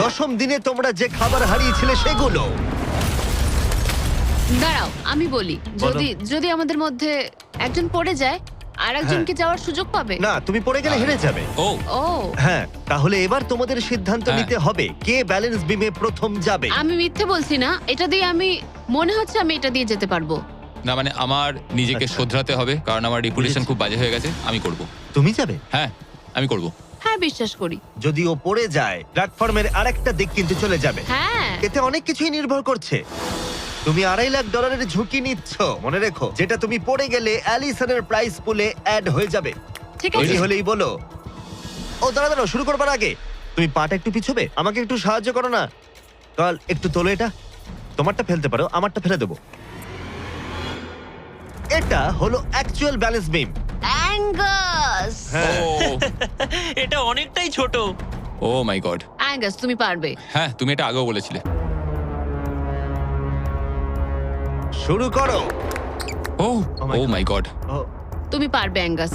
10ম দিনে তোমরা যে খাবার হারিয়েছিলে সেগুলো। দাঁড়াও, আমি বলি, যদি আমাদের মধ্যে একজন পড়ে যায় আর একজনকে যাওয়ার সুযোগ পাবে। না, তুমি পড়ে গেলে হেরে যাবে। ও ও, হ্যাঁ, তাহলে এবার তোমাদের সিদ্ধান্ত হ্যাঁ। নিতে হবে কে ব্যালেন্স বিমে প্রথম যাবে। আমি মিথ্যে বলছি না, এটা দিয়ে মনে হচ্ছে আমি এটা দিয়ে যেতে পারবো। না, মানে আমার নিজেকে আচ্ছা। শোধরাতে হবে, কারণ আমার রেপুটেশন খুব বাজে হয়ে গেছে। আমি করব। তুমি যাবে? হ্যাঁ, আমি করব। হ্যাঁ, বিশ্বাস করি। যদি ও পড়ে যায়, প্ল্যাটফর্মের আরেকটা দিক কিন্তু চলে যাবে। হ্যাঁ, এতে অনেক কিছুই নির্ভর করছে। তুমি $2.5 লাখ ঝুঁকি নিচ্ছ, মনে রেখো, যেটা তুমি পড়ে গেলে অ্যালিসনের প্রাইস পুলে অ্যাড হয়ে যাবে। ঠিক তৈরি আছে। হলেই বলো। ও দাঁড়াও, শুরু করবার আগে তুমি পাটা একটু পিছবে, আমাকে একটু সাহায্য করো না। কাল একটু তোলো এটা, তোমারটা ফেলতে পারো, আমারটা ফেলে দেবো। এটা হলো অ্যাকচুয়াল ব্যালেন্স বিম। অ্যাঙ্গাস! হ্যাঁ, এটা অনেকটাই ছোট। ও মাই গড। অ্যাঙ্গাস, তুমি পারবে। হ্যাঁ, তুমি এটা আগেও বলেছিলে। শুরু করো। Oh Oh my oh God. My god, oh, তুমি পারবে অ্যাঙ্গাস।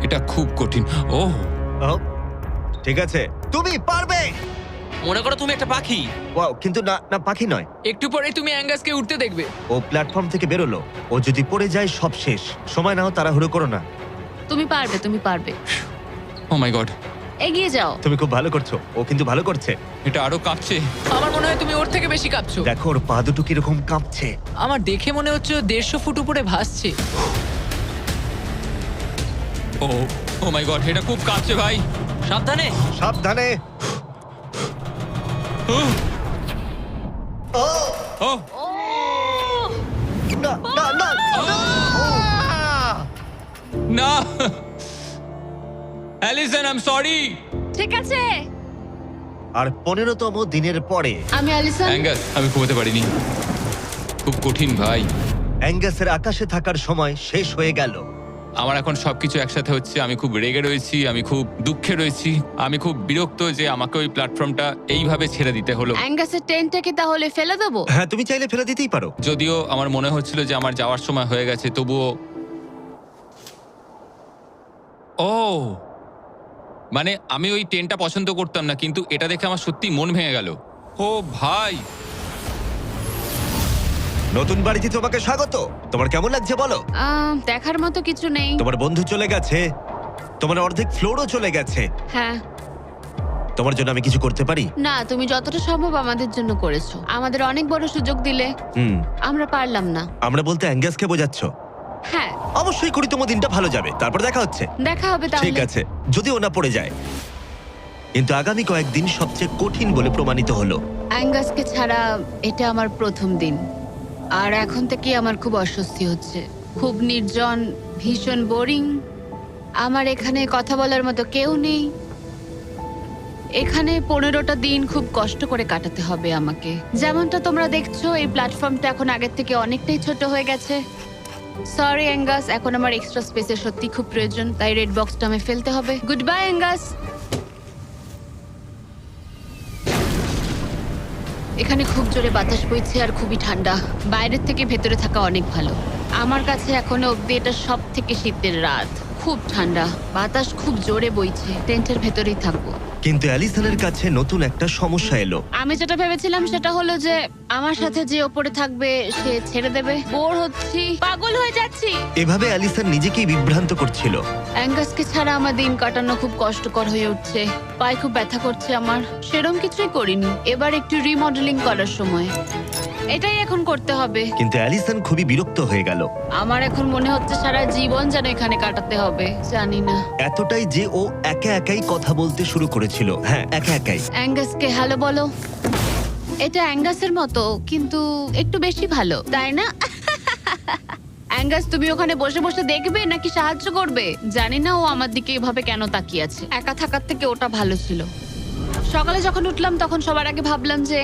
এটা খুব কঠিন। ও ও, ঠিক আছে, তুমি পারবে। মনে করো তুমি একটা পাখি। ওয়াও, কিন্তু না না, পাখি নয়। একটু পরে তুমি অ্যাঙ্গাসকে উঠতে দেখবে। ও প্ল্যাটফর্ম থেকে বেরোলো, ও যদি পড়ে যায় সব শেষ। সময় নাও, তাড়াহুড়ো করো না। তুমি পারবে, তুমি পারবে। ও মাই গড, এগিয়ে যাও। তুমি খুব ভালো করছো, ও কিন্তু ভালো করছে। এটা আরো কাঁপছে। আমার মনে হয় তুমি ওর থেকে বেশি কাঁপছো। দেখো ওর পা দুটো কিরকম কাঁপছে। আমার দেখে মনে হচ্ছে ও 150 ফুট উপরে ভাসছে। ও মাই গড, এটা খুব কাঁপছে ভাই। সাবধানে। সাবধানে। ও ও না না না না! না অ্যালিসন আই এম সরি। ঠিক আছে। আর 15তম দিনের পরে আমি অ্যালিসন। অ্যাঙ্গাস আমি ঘুমোতে পারিনি, খুব কঠিন ভাই। অ্যাঙ্গাসের আকাশে থাকার সময় শেষ হয়ে গেল। আমার এখন সবকিছু একসাথে হচ্ছে। আমি খুব রেগে রয়েছি, আমি খুব দুঃখে রয়েছি, আমি খুব বিরক্ত যে আমাকে ওই প্ল্যাটফর্মটা এইভাবে ছেড়ে দিতে হলো। অ্যাঙ্গাসের টেন্টটাকে তাহলে ফেলে দেবো? হ্যাঁ, তুমি চাইলে ফেলে দিতেই পারো। যদিও আমার মনে হচ্ছিল যে আমার যাওয়ার সময় হয়ে গেছে, তবুও ও মানে আমি ওই টেন্টটা পছন্দ করতাম না, কিন্তু এটা দেখে আমার সত্যি মন ভেঙে গেল। ও ভাই, নতুন বাড়িতে তোমাকে স্বাগত। তোমার কেমন লাগছে বলো? দেখার মতো কিছু নেই। তোমার বন্ধু চলে গেছে, তোমার অর্ধেক ফ্লোরও চলে গেছে। হ্যাঁ। তোমার জন্য আমি কিছু করতে পারি? না, তুমি যতটা সম্ভব আমাদের জন্য করেছো। আমাদের অনেক বড় সুযোগ দিলে, হুম। আমরা পারলাম না। আমরা বলতে অ্যাঙ্গাসকে বোঝাচ্ছ? হ্যাঁ, অবশ্যই করি, তোমার দিনটা ভালো যাবে। তারপর দেখা হচ্ছে। দেখা হবে ঠিক তাহলে। আছে, যদি ওনা পড়ে যায়। কিন্তু আগামী কয়েকদিন সবচেয়ে কঠিন বলে প্রমাণিত হলো। অ্যাঙ্গাসকে ছাড়া এটা আমার প্রথম দিন, আর এখন থেকে আমার খুব অস্বস্তি হচ্ছে। খুব নির্জন, ভীষণ বোরিং। আমার এখানে কথা বলার মতো কেউ নেই। এখানে 15টা দিন খুব কষ্ট করে কাটাতে হবে আমাকে। যেমনটা তোমরা দেখছো, এই প্ল্যাটফর্মটা এখন আগের থেকে অনেকটাই ছোট হয়ে গেছে। সরি অ্যাঙ্গাস, এখন আমার এক্সট্রা স্পেসের সত্যি খুব প্রয়োজন, তাই রেড বক্সটা আমি ফেলতে হবে। Good bye Angus. এখানে খুব জোরে বাতাস বইছে আর খুবই ঠান্ডা। বাইরের থেকে ভেতরে থাকা অনেক ভালো। আমার কাছে এখনো অব্দি এটা সব থেকে শীতের রাত। খুব ঠান্ডা, বাতাস খুব জোরে বইছে। টেন্টের ভেতরেই থাকবো। কিন্তু অ্যালিসনের কাছে নতুন একটা সমস্যা এলো। আমি যেটা ভেবেছিলাম সেটা হলো যে আমার সাথে যে ওপরে থাকবে সে ছেড়ে দেবে। বোর হচ্ছি, পাগল হয়ে যাচ্ছি। এভাবে অ্যালিসন নিজেকেই বিভ্রান্ত করছিল। অ্যাঙ্গাসকে ছাড়া আমার দিন কাটানো খুব কষ্টকর হয়ে উঠছে। পায়ে খুব ব্যথা করছে আমার। সেরম কিছুই করিনি। এবার একটু রিমডেলিং করার সময়। এটাই এখন করতে হবে। কিন্তু অ্যালিসন খুবই বিরক্ত হয়ে গেল। আমার এখন মনে হচ্ছে সারা জীবন যেন এখানে কাটাতে হবে। জানি না। এতটাই যে ও একা একাই কথা বলতে শুরু করেছিল। হ্যাঁ, একা একাই। অ্যাঙ্গাসকে হ্যালো বলো। এটা অ্যাঙ্গাসের মতো, কিন্তু একটু বেশি ভালো, তাই না? অ্যাঙ্গাস, তুমি ওখানে বসে বসে দেখবে নাকি সাহায্য করবে? জানি না ও আমার দিকে এভাবে কেন তাকিয়ে আছে। একা থাকার থেকে ওটা ভালো ছিল। সকালে যখন উঠলাম তখন সবার আগে ভাবলাম যে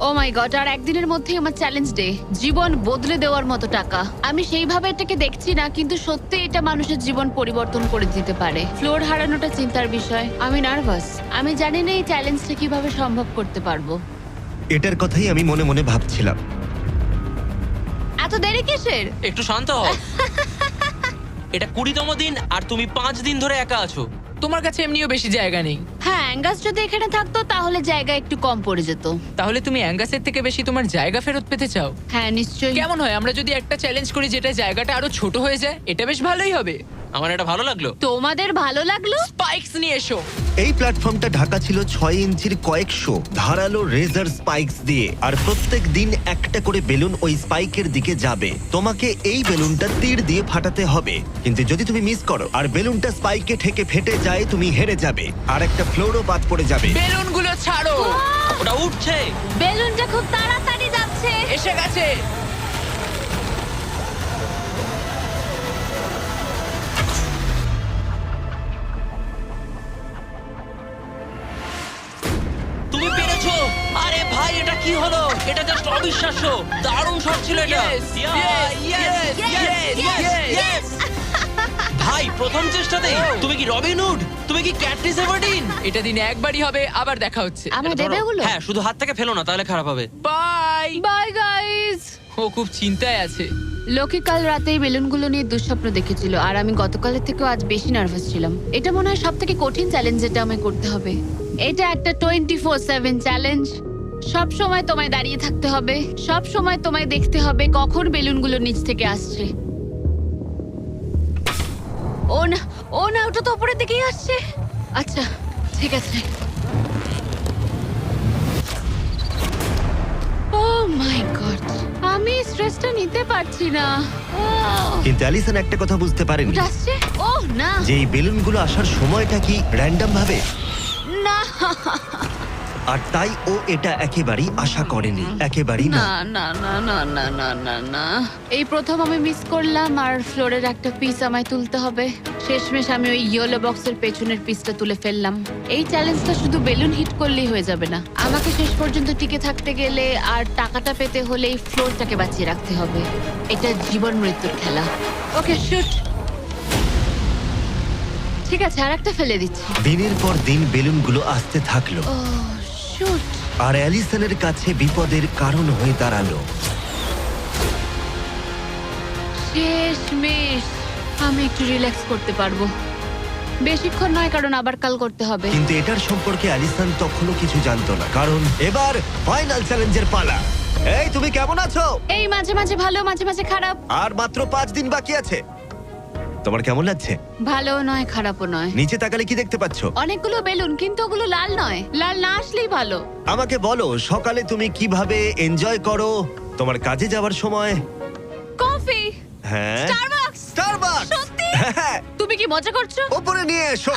ও মাই গড, আর একদিনের মধ্যেই আমার চ্যালেঞ্জ ডে। জীবন বদলে দেওয়ার মতো টাকা। আমি সেইভাবে এটাকে দেখছি না, কিন্তু সত্যি এটা মানুষের জীবন পরিবর্তন করে দিতে পারে। ফ্লোর হারানোটা চিন্তার বিষয়। আমি নার্ভাস। আমি জানি না এই চ্যালেঞ্জটা কিভাবে সম্ভব করতে পারবো। এটার কথাই আমি মনে মনে ভাবছিলাম। এত দেরি কিসের? একটু শান্ত হও। এটা 20তম দিন আর তুমি 5 দিন ধরে একা আছো। তোমার কাছে এমনিও বেশি জায়গা নেই। হ্যাঁ, অ্যাঙ্গাস যদি এখানে থাকতো তাহলে জায়গা একটু কম পড়ে যেত। তাহলে তুমি অ্যাঙ্গাসের থেকে বেশি তোমার জায়গা ফেরত পেতে চাও? হ্যাঁ, নিশ্চয়ই। কেমন হয় আমরা যদি একটা চ্যালেঞ্জ করি যেটা জায়গাটা আরো ছোট হয়ে যায়? এটা বেশ ভালোই হবে। আমার এটা ভালো লাগলো। তোমাদের ভালো লাগলো? স্পাইকস নিয়ে এসো। এই প্ল্যাটফর্মটা ঢাকা ছিল 6 ইঞ্চির কয়েকশো ধারালো রেজার স্পাইকস দিয়ে। আর প্রত্যেক দিন একটা করে বেলুন ওই স্পাইকের দিকে যাবে। তোমাকে এই বেলুনটা তীর দিয়ে ফাটাতে হবে, কিন্তু যদি তুমি মিস করো আর বেলুনটা স্পাইকে ঠেকে ফেটে যায়, তুমি হেরে যাবে আর একটা ফ্লোরও বাদ পড়ে যাবে। বেলুনগুলো ছাড়ো। ওটা উঠছে। বেলুনটা খুব তাড়াতাড়ি যাচ্ছে। এসে গেছে। তুমি পেরেছো। আরে ভাই, এটা কি হলো? এটা জাস্ট অবিশ্বাস্য। দারুণ শট ছিল এটা। Yes, Yeah, yes, yes, yes, yes. ভাই, প্রথম চেষ্টাতেই তুমি কি রবিন হুড? তুমি কি ক্যাটরিস এভারডিন? এটা দিনে একবারই হবে, আবার দেখা হচ্ছে। আমার এটা দেবে ধরো। ওগুলো? হ্যাঁ, শুধু হাত থেকে ফেলো না, তাহলে খারাপ হবে। বাই। Bye guys. ও খুব চিন্তায় আছে। লোকে কাল রাতেই বেলুনগুলো নিয়ে দুঃস্বপ্ন দেখেছিল, আর আমি গতকালের থেকেও আজ বেশি নার্ভাস ছিলাম। এটা মনে হয় সব থেকে কঠিন চ্যালেঞ্জ যেটা আমায় করতে হবে। এটা একটা 24/7 চ্যালেঞ্জ। সব সময় তোমায় দাঁড়িয়ে থাকতে হবে। সব সময় তোমায় দেখতে হবে কখন বেলুনগুলো নিচ থেকে আসছে। ও না, ও না, ওটা তো উপরের দিকেই আসছে। আচ্ছা, ঠিক আছে। ও মাই গড, আমি স্ট্রেসটা নিতে পারছি না। কিন্তু অ্যালিসন একটা কথা বুঝতে পারেনি, ওটা আসছে? ও না, যে এই বেলুনগুলো আসার সময়টা কি র্যান্ডম ভাবে। না। আর তাই ও এটা একেবারেই আশা করেনি, একেবারেই না। না না না না না না না না, এই প্রথম আমি মিস করলাম আর ফ্লোরের একটা পিস আমায় তুলতে হবে। শেষমেশ আমি ওই ইয়েলো বক্সের পেছনের পিসটা তুলে ফেললাম। এই চ্যালেঞ্জটা শুধু বেলুন হিট করলেই হয়ে যাবে না, আমাকে শেষ পর্যন্ত টিকে থাকতে গেলে আর টাকাটা পেতে হলে এই ফ্লোরটাকে বাঁচিয়ে রাখতে হবে। এটা জীবন মৃত্যুর খেলা। ওকে শুট। ঠিক আছে, আর একটা ফেলে দিচ্ছি। দিনের পর দিন বেলুনগুলো আসতে থাকলো ও শুট। আর অ্যালিসনের কাছে বিপদের কারণ হয়ে দাঁড়ালো। শেষমেশ আমি একটু রিল্যাক্স করতে পারবো। বেশিক্ষণ নয়, কারণ আবার কাল করতে হবে। কিন্তু এটার সম্পর্কে অ্যালিসন তখনও কিছু জানতো না, কারণ এবার ফাইনাল চ্যালেঞ্জের পালা। এই তুমি কেমন আছো? এই মাঝে মাঝে ভালো, মাঝে মাঝে খারাপ। আর মাত্র 5 দিন বাকি আছে। তোমার কেমন লাগছে? ভালো নয়, খারাপও নয়। নিচে তাকালে কি দেখতে পাচ্ছো? অনেকগুলো বেলুন, কিন্তু ওগুলো লাল নয়। লাল না আসলেই ভালো। আমাকে বলো, সকালে তুমি কিভাবে এনজয় করো তোমার কাজে যাওয়ার সময়? কফি। হ্যাঁ, স্টারবাকস। স্টারবাকস। সত্যি? হ্যাঁ, তুমি কি মজা করছো? উপরে নিয়ে এসো।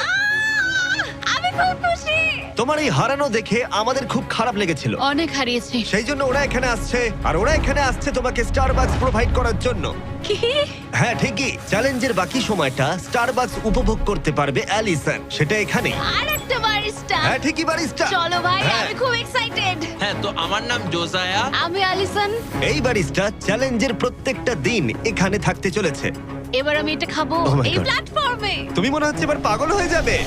আমি খুব খুশি। তোমার এই হারানো দেখে আমাদের খুব খারাপ লেগেছিল, অনেক হারিয়েছি। সেই জন্য ওরা এখানে আসছে, আর ওরা এখানে আসছে তোমাকে স্টারবাকস প্রোভাইড করার জন্য। কি? হ্যাঁ ঠিকই, চ্যালেঞ্জের বাকি সময়টা স্টারবাকস উপভোগ করতে পারবে অ্যালিসন, সেটা এখানেই। আর একটা বারিস্টা। হ্যাঁ ঠিকই, বারিস্টা। চলো ভাই, হ্যাঁ। আমি খুব এক্সাইটেড। হ্যাঁ, তো আমার নাম জোজায়া। আমি আলিসন। এই বারিস্টা চ্যালেঞ্জের প্রত্যেকটা দিন এখানে থাকতে চলেছে। এবার আমি এটা খাবো Oh my এই God. প্ল্যাটফর্মে। তুমি মনে হচ্ছে এবার পাগল হয়ে যাবে।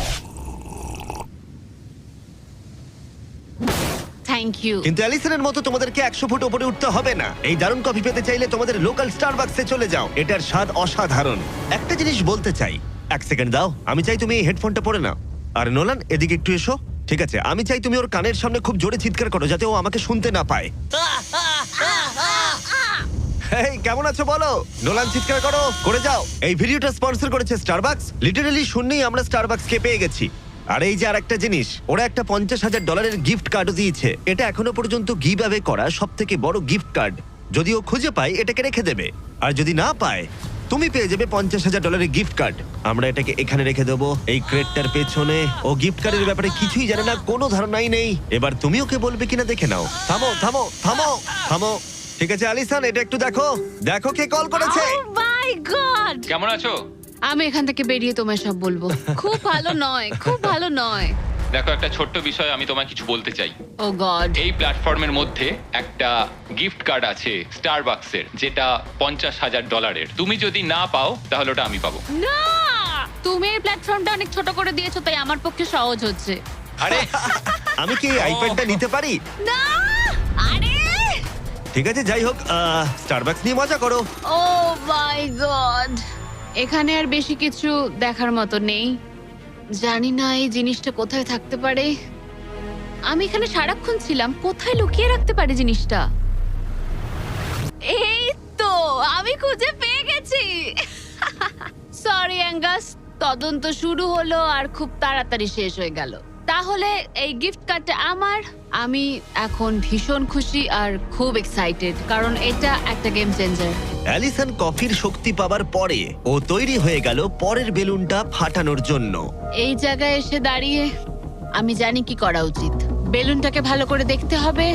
Thank you. কিন্তু অ্যালিসনের মতো তোমাদেরকে 100 ফুট উপরে উঠতে হবে না। এই দারুণ কফি পেতে চাইলে তোমাদের লোকাল স্টারবাকসে চলে যাও, এটার স্বাদ অসাধারণ। একটা জিনিস বলতে চাই, 1 সেকেন্ড দাও। আমি চাই তুমি এই হেডফোনটা পরে নাও। আর নোলান, এদিকে একটু এসো। ঠিক আছে, আমি চাই তুমি ওর কানের সামনে খুব জোরে চিৎকার করো, যাতে ও আমাকে শুনতে না পায়। এই কেমন আছো বলো? নোলান, চিৎকার করো, করে যাও। এই ভিডিওটা স্পন্সর করেছে স্টারবাকস। লিটারালি শূন্যেই আমরা স্টারবাকসকে পেয়ে গেছি। আর এই যে আরেকটা জিনিস, ওরা একটা $50,000 গিফট কার্ডও দিয়েছে। এটা এখনো পর্যন্ত গিভ অ্যাওয়ে করা সব থেকে বড় গিফট কার্ড। যদি ও খুঁজে পায়, এটাকে রেখে দেবে, আর যদি না পায়, তুমি পেয়ে যাবে $50,000 গিফট কার্ড। আমরা এটাকে এখানে রেখে দেবো, এই ক্রেটটার পেছনে। ও গিফট কার্ডের ব্যাপারে কিছুই জানে না, কোনো ধারণাই নেই। এবার তুমি ওকে বলবে কিনা দেখে নাও। থামো থামো থামো থামো। ঠিক আছে অ্যালিসন, এটা একটু দেখো, দেখো কে কল করেছে। ও মাই গড। কেমন আছো? আমি এখান থেকে বেরিয়ে তোমায় সব বলবো। খুব ভালো নয়, খুব ভালো নয়। দেখো, একটা ছোট্ট বিষয় আমি তোমায় কিছু বলতে চাই। ও গড। এই প্ল্যাটফর্মের মধ্যে একটা গিফট কার্ড আছে স্টারবাকসের, যেটা $50,000। তুমি যদি না পাও, তাহলে ওটা আমি পাবো। না, তুমি এই প্ল্যাটফর্মটা অনেক ছোট করে দিয়েছো, তাই আমার পক্ষে সহজ হচ্ছে। আরে আমি কি এই আইপ্যাডটা নিতে পারি? না, আরে ঠিক আছে, যাই হোক, স্টারবাকস নিয়ে মজা করো। ও মাই গড। এখানে আর বেশি কিছু দেখার মতো নেই। জানি না এই জিনিসটা কোথায় থাকতে পারে। আমি এখানে সারাক্ষণ ছিলাম, কোথায় লুকিয়ে রাখতে পারে জিনিসটা? এই তো, আমি খুঁজে পেয়ে গেছি। সরি অ্যাঙ্গাস, তদন্ত শুরু হলো আর খুব তাড়াতাড়ি শেষ হয়ে গেল। তাহলে এই গিফট কার্ডটা আমার। আমি এখন ভীষণ খুশি আর খুব এক্সাইটেড, কারণ এটা একটা গেম চেঞ্জার। অ্যালিসন কফির শক্তি পাবার পরে ও তৈরি হয়ে গেল পরের বেলুনটা ফাটানোর জন্য। এই জায়গায় এসে দাঁড়িয়ে আমি জানি কি করা উচিত। বেলুনটাকে ভালো করে দেখতে হবে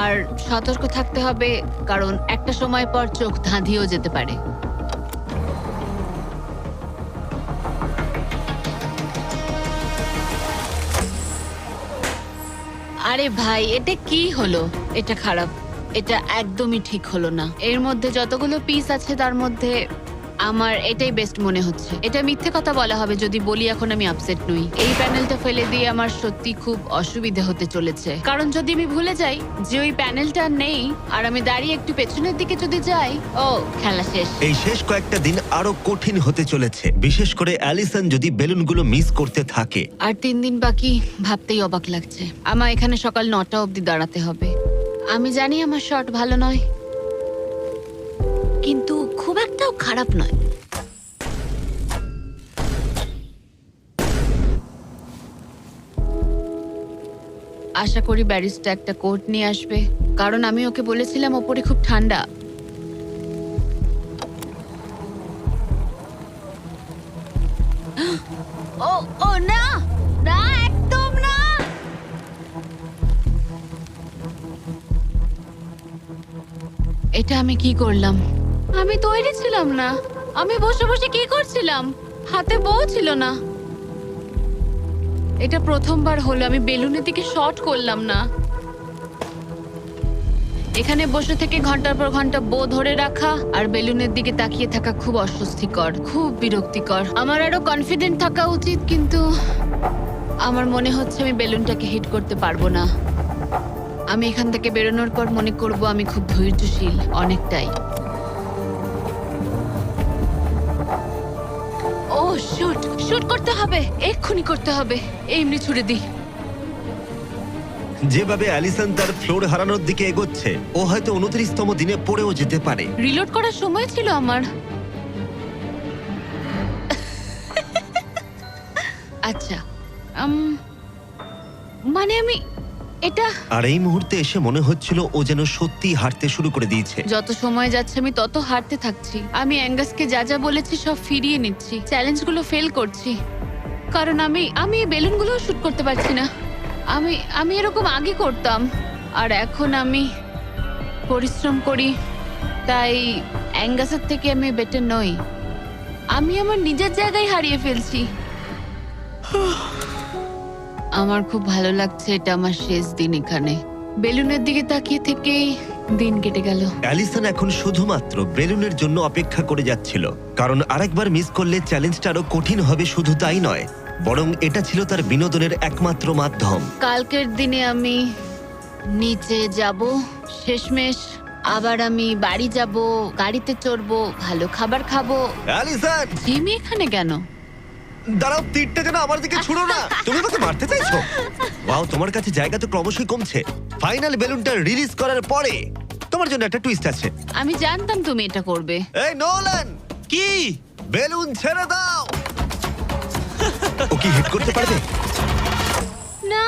আর সতর্ক থাকতে হবে, কারণ একটা সময় পর চোখ ধাঁধিয়েও যেতে পারে। আরে ভাই, এটা কি হলো? এটা খারাপ, এটা একদমই ঠিক হলো না। এর মধ্যে যতগুলো পিস আছে তার মধ্যে আমার এটাই বেস্ট মনে হচ্ছে। এটা মিথ্যে কথা বলা হবে যদি বলি এখন আমি আপসেট নই। এই প্যানেলটা ফেলে দিয়ে আমার সত্যি খুব অসুবিধা হতে চলেছে, কারণ যদি আমি ভুলে যাই যে ওই প্যানেলটা নেই আর আমি দাঁড়িয়ে একটু পেছনের দিকে যদি যাই, ও খেলা শেষ। এই শেষ কয়েকটা দিন আরো কঠিন হতে চলেছে, বিশেষ করে অ্যালিসন যদি বেলুনগুলো মিস করতে থাকে। আর 3 দিন বাকি, ভাবতেই অবাক লাগছে। আমার এখানে সকাল 9টা অবধি দাঁড়াতে হবে। আমি জানি আমার শট ভালো নয়, কিন্তু খুব একটাও খারাপ নয়। আশা করি ব্যারিস্টা একটা কোট নিয়ে আসবে, কারণ আমি ওকে বলেছিলাম ওপরে খুব ঠান্ডা। ও ও না, না একদম না। এটা আমি কি করলাম? আমি তৈরি ছিলাম না। আমি বসে বসে কি করছিলাম? হাতে বউ ছিল না। এটা প্রথমবার হলো আমি বেলুনের দিকে শট করলাম না। এখানে বসে থেকে ঘন্টার পর ঘন্টা বউ ধরে রাখা আর বেলুনের দিকে তাকিয়ে থাকা খুব অস্বস্তিকর, খুব বিরক্তিকর। আমার আরো কনফিডেন্ট থাকা উচিত, কিন্তু আমার মনে হচ্ছে আমি বেলুনটাকে হিট করতে পারবো না। আমি এখান থেকে বেরোনোর পর মনে করব আমি খুব ধৈর্যশীল, অনেকটাই। ও শুট শুট করতে হবে, এক্ষুনি করতে হবে। এমনি ছুড়ে দিই। যেভাবে অ্যালিসন তার ফ্লোর হারানোর দিকে এগোচ্ছে, ও হয়তো 29তম দিনে পড়েও যেতে পারে। রিলোড করার সময় ছিল আমার। আচ্ছা, মানে আমি এটা আর এই মুহূর্তে এসে মনে হচ্ছিল ও যেন সত্যি হাঁটতে শুরু করে দিয়েছে। যত সময় যাচ্ছে আমি তত হারতে থাকছি। আমি অ্যাঙ্গাসকে যা যা বলেছি সব ফিরিয়ে নিচ্ছি, চ্যালেঞ্জগুলো ফেল করছি, কারণ আমি বেলুনগুলো শুট করতে পারছি না। আমি এরকম আগে করতাম, আর এখন আমি পরিশ্রম করি, তাই অ্যাঙ্গাসের থেকে আমি বেটার নই। আমি আমার নিজের জায়গায় হারিয়ে ফেলছি। আমার খুব ভালো লাগছে, এটা আমার শেষ দিন এখানে। বেলুনের দিকে তাকিয়ে থেকেই দিন কেটে গেল। অ্যালিসন এখন শুধুমাত্র বেলুনের জন্য অপেক্ষা করে যাচ্ছিল, কারণ আরেকবার মিস করলে চ্যালেঞ্জটা আরো কঠিন হবে। শুধু তাই নয়, বরং এটা ছিল তার বিনোদনের একমাত্র মাধ্যম। কালকের দিনে আমি নিচে যাব, শেষমেশ আবার আমি বাড়ি যাব, গাড়িতে চড়বো, ভালো খাবার খাবো। অ্যালিসন, জিমি এখানে কেন? দাঁড়াও, তীরটা যেন আমার দিকে ছুড়ো না। তুমি আমাকে মারতে চাইছো? ওয়াও, তোমার কাছে জায়গা তো ক্রমশই কমছে। ফাইনাল বেলুনটা রিলিজ করার পরে তোমার জন্য একটা টুইস্ট আছে। আমি জানতাম তুমি এটা করবে। এই নোলান, কি? বেলুন ছেড়ে দাও। ও কি হিট করতে পারবে? না,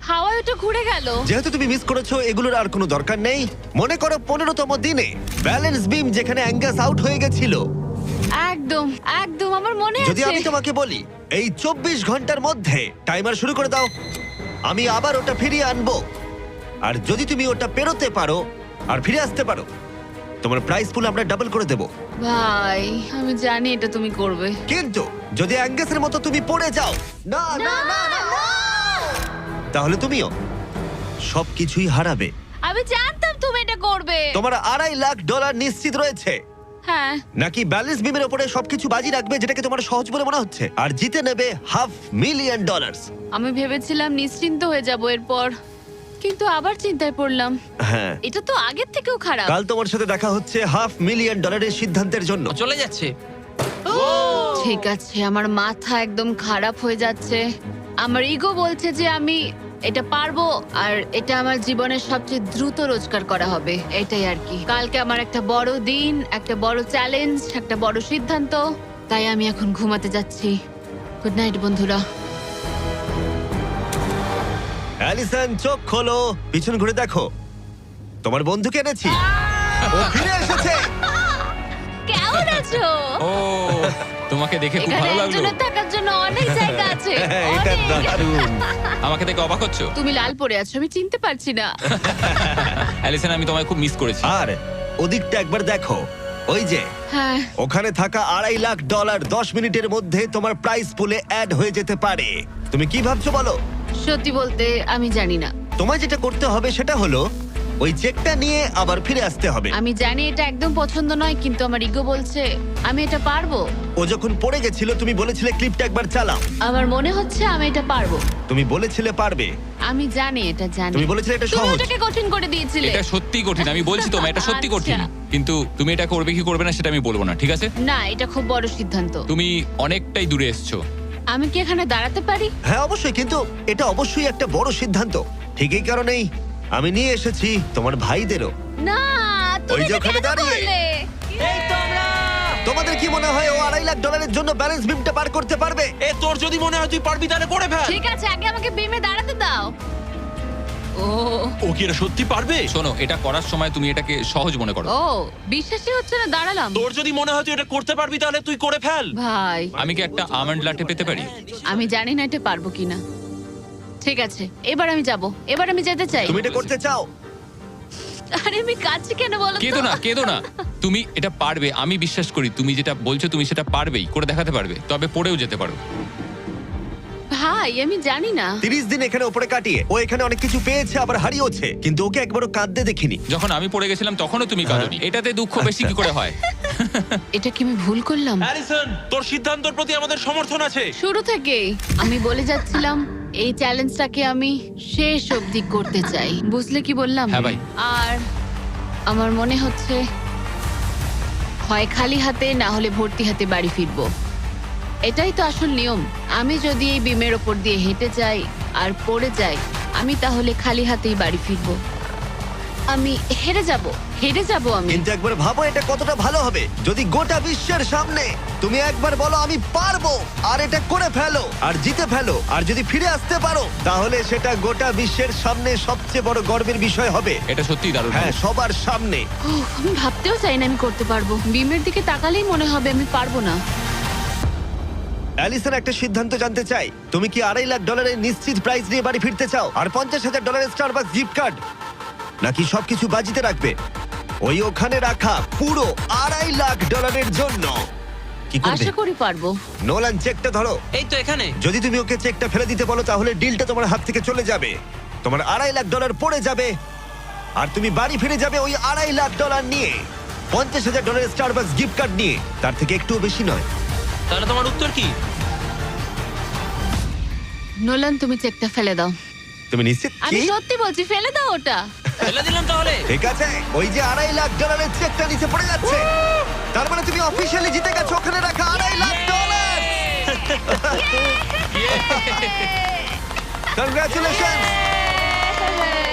হাওয়ায় ওটা ঘুরে গেল। যেহেতু তুমি মিস করেছো, এগুলোর আর কোনো দরকার নেই। মনে করো 15তম দিনে ব্যালেন্স বিম যেখানে অ্যাঙ্গাস আউট হয়ে গেছিল। একদম একদম আমার মনে যদি আছে। আমি তোমাকে বলি এই 24 ঘন্টার মধ্যে টাইমার শুরু করে দাও, আমি আবার ওটা ফিরিয়ে আনবো। আর যদি তুমি ওটা পেরোতে পারো আর ফিরে আসতে পারো, তোমার প্রাইস পুল আমরা ডাবল করে দেব। ভাই, আমি জানি এটা তুমি করবে। কিন্তু যদি অ্যাঙ্গাসের মতো তুমি পড়ে যাও, না না না না, তাহলে তুমিও সবকিছুই হারাবে। আমি জানতাম তুমি এটা করবে। তোমার $2.5 লাখ নিশ্চিত রয়েছে। হ্যাঁ, নাকি ব্যালেন্স বিমের উপরে সবকিছু বাজি রাখবে, যেটাকে তোমার সহজ বলে মনে হচ্ছে, আর জিতে নেবে $500,000? আমি ভেবেছিলাম নিশ্চিন্ত হয়ে যাব এরপর, কিন্তু আবার চিন্তায় পড়লাম। হ্যাঁ, এটা তো আগের থেকেও খারাপ। কাল তোমার সাথে দেখা হচ্ছে $500,000 সিদ্ধান্তের জন্য। ও চলে যাচ্ছে। ঠিক আছে, আমার মাথা একদম খারাপ হয়ে যাচ্ছে। আমার ইগো বলছে যে আমি এটা পারবো, আর এটা আমার জীবনের সবচেয়ে দ্রুত রোজগার করা হবে। এটাই আর কি। কালকে আমার একটা বড় দিন, একটা বড় চ্যালেঞ্জ, একটা বড় সিদ্ধান্ত। তাই আমি এখন ঘুমাতে যাচ্ছি। গুড নাইট বন্ধুরা। অ্যালিসন, চোখ খোলো, পিছন ঘুরে দেখো, তোমার বন্ধুকে এনেছি। ও ফিরে এসেছে। কেমন আছো? ও, তোমাকে দেখে খুব এখানে ভালো লাগলো। একজনের থাকার জন্য অনেক জায়গা আছে। হ্যাঁ, এটা অনেক। দারুণ। আমাকে দেখে অবাক হচ্ছ? তুমি লাল পরে আছো, আমি চিনতে পারছি না। অ্যালিসন, আমি তোমায় খুব মিস করেছি। আর ওদিকটা একবার দেখো, ওই যে হ্যাঁ, ওখানে থাকা $2.5 লাখ 10 মিনিটের মধ্যে তোমার প্রাইস পুলে অ্যাড হয়ে যেতে পারে। তুমি কি ভাবছো বলো? সত্যি বলতে আমি জানি না। তোমায় যেটা করতে হবে সেটা হলো ওই চেকটা নিয়ে আবার ফিরে আসতে হবে। আমি জানি এটা একদম পছন্দ নয়, কিন্তু আমার ইগো বলছে আমি এটা পারবো। ও যখন পড়ে গেছিল তুমি বলেছিলে ক্লিপটা একবার চালাও। আমার মনে হচ্ছে আমি এটা পারবো। তুমি বলেছিলে পারবে। আমি জানি এটা জানি। তুমি বলেছিলে এটা তুমি সহজ। ওটাকে কঠিন করে দিয়েছিলে। এটা সত্যি কঠিন, আমি বলছি তোমায় এটা সত্যি কঠিন। আচ্ছা। কিন্তু তুমি এটা করবে কি করবে না সেটা আমি বলবো না, ঠিক আছে? না, এটা খুব বড় সিদ্ধান্ত। তুমি অনেকটাই দূরে এসছো। আমি কি এখানে দাঁড়াতে পারি? হ্যাঁ অবশ্যই, কিন্তু এটা অবশ্যই একটা বড় সিদ্ধান্ত। ঠিক এই কারণেই আমি নিয়ে এসেছি তোমার ভাইদেরও। না, তুমি ওই যে এটা ওখানে কেন দাঁড়িয়ে। করলে? এই তোমরা! তোমাদের কি মনে হয় ও $2.5 লাখ জন্য ব্যালেন্স বিমটা পার করতে পারবে? এ তোর যদি মনে হয় তুই পারবি তাহলে করে ফেল। ঠিক আছে, আগে আমাকে বিমে দাঁড়াতে দাও। ও ও কি এটা সত্যি পারবে? শোনো, এটা করার সময় তুমি এটাকে সহজ মনে করো। ও বিশ্বাসই হচ্ছে না, দাঁড়ালাম। তোর যদি মনে হয় তুই এটা করতে পারবি তাহলে তুই করে ফেল। ভাই, আমি কি একটা আমন্ড লাটে পেতে পারি? আমি জানি না এটা পারবো কিনা। ঠিক আছে, এবার আমি যাব, এবার আমি যেতে চাই। তুমি এটা করতে চাও? আরে আমি কাছে কেন বলো তো? কেঁদো না তুমি এটা পারবে, আমি বিশ্বাস করি। তুমি যেটা বলছো তুমি সেটা পারবেই, করে দেখাতে পারবে। তবে পড়েও যেতে পারো। ভাই আমি জানি না। 30 দিন এখানে উপরে কাটিয়ে ও এখানে অনেক কিছু পেয়েছে আবার হারিয়েছে, কিন্তু ওকে একবারও কাঁদতে দেখিনি। যখন আমি পড়ে গেছিলাম তখনও তুমি কাঁদোনি। এটাতে দুঃখ বেশি কি করে হয়? এটা কি আমি ভুল করলাম? হ্যারিসন, তোর সিদ্ধান্তের প্রতি আমাদের সমর্থন আছে। শুরু থেকেই আমি বলে যাচ্ছিলাম এই চ্যালেঞ্জটাকে আমি শেষ অবধি করতে চাই। বুঝলে কি বললাম? হ্যাঁ ভাই। আর আমার মনে হচ্ছে হয় খালি হাতে না হলে ভর্তি হাতে বাড়ি ফিরবো। এটাই তো আসল নিয়ম। আমি যদি এই বিমের ওপর দিয়ে হেঁটে যাই আর পড়ে যাই, আমি তাহলে খালি হাতেই বাড়ি ফিরবো। আমি হেরে যাব আমি। কিন্তু একবার ভাবো এটা কতটা ভালো হবে যদি গোটা বিশ্বের সামনে তুমি একবার বলো আমি পারবো, আর এটা করে ফেলো আর জিতে ফেলো। আর যদি ফিরে আসতে পারো তাহলে সেটা গোটা বিশ্বের সামনে সবচেয়ে বড় গর্বের বিষয় হবে। এটা সত্যিই দারুণ। হ্যাঁ, সবার সামনে। উফ, আমি ভাবতেও চাই না আমি করতে পারবো। বিমের দিকে তাকালেই মনে হবে আমি পারবো না। অ্যালিসন একটা সিদ্ধান্ত জানতে চাই, তুমি কি $2.5 লাখ নিশ্চিত প্রাইজ নিয়ে বাড়ি ফিরতে চাও আর $50,000 স্টারবাকস গিফট কার্ড, নাকি সবকিছু বাজিতে রাখবে ওই ওখানে রাখা পুরো $2.5 লাখ জন্য? কি করবে? আশা করি পারবো। নোলান, চেকটা ধরো। এই তো এখানে। যদি তুমি ওকে চেকটা ফেলে দিতে বলো তাহলে ডিলটা তোমার হাত থেকে চলে যাবে, তোমার $2.5 লাখ পড়ে যাবে, আর তুমি বাড়ি ফিরে যাবে ওই $2.5 লাখ নিয়ে, $50,000 স্টারবাকস গিফট কার্ড নিয়ে। তার থেকে একটুও বেশি নয়। তাহলে তোমার উত্তর কি? নোলান তুমি চেকটা ফেলে দাও। তুমি নিশ্চিত? আমি কি? সত্যি বলছি, ফেলে দাও ওটা। ফেলে দিলাম তাহলে। ঠিক আছে, ওই যে $2.5 লাখ চেকটা নিচে পড়ে যাচ্ছে, তার মানে তুমি অফিসিয়ালি জিতে গেছো ওখানে রাখা $2.5 লাখ। কংগ্রাচুলেশন।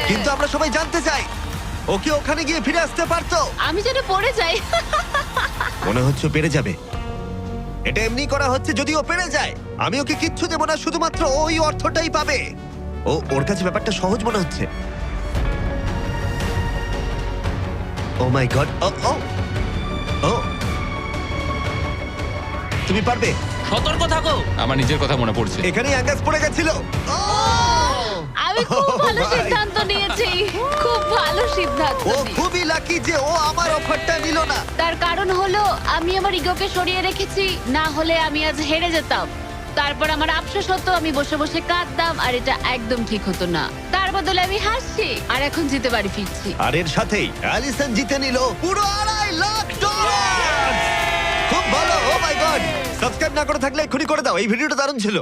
কিন্তু আমরা সবাই জানতে চাই ও কি ওখানে গিয়ে ফিরে আসতে পারতো? আমি যেন পড়ে যাই। মনে হচ্ছে ও পেরে যাবে। এটা এমনি করা হচ্ছে যদি ও পেরে যায়। আমি ওকে কিচ্ছু দেবো না, শুধুমাত্র ওই অর্থটাই পাবে। ওর কাছে ব্যাপারটা সহজ মনে হচ্ছে। ও মাই গড। ও তুমি পারবে। সতর্ক থাকো। আমার নিজের কথা মনে পড়ছে। এখানে অ্যাঙ্গাস পড়ে গেছিল। আমি খুব ভালো ভাই। সিদ্ধান্ত নিয়েছি, খুব ভালো সিদ্ধান্ত ও নিয়েছি। খুবই লাকি যে ও আমার অফারটা নিল না। তার কারণ হলো আমি আমার ইগোকে সরিয়ে রেখেছি, না হলে আমি আজ হেরে যেতাম। তারপর আমার আফসোস হতো, আমি বসে বসে কাঁদতাম, আর এটা একদম ঠিক হতো না। তার বদলে আমি হাসছি, আর এখন জিতে বাড়ি ফিরছি। আর এর সাথেই অ্যালিসন জিতে নিল পুরো $2.5 লাখ। খুব ভালো। ও মাই গড। সাবস্ক্রাইব না করে থাকলে এক্ষুনি করে দাও, এই ভিডিওটা দারুণ ছিল।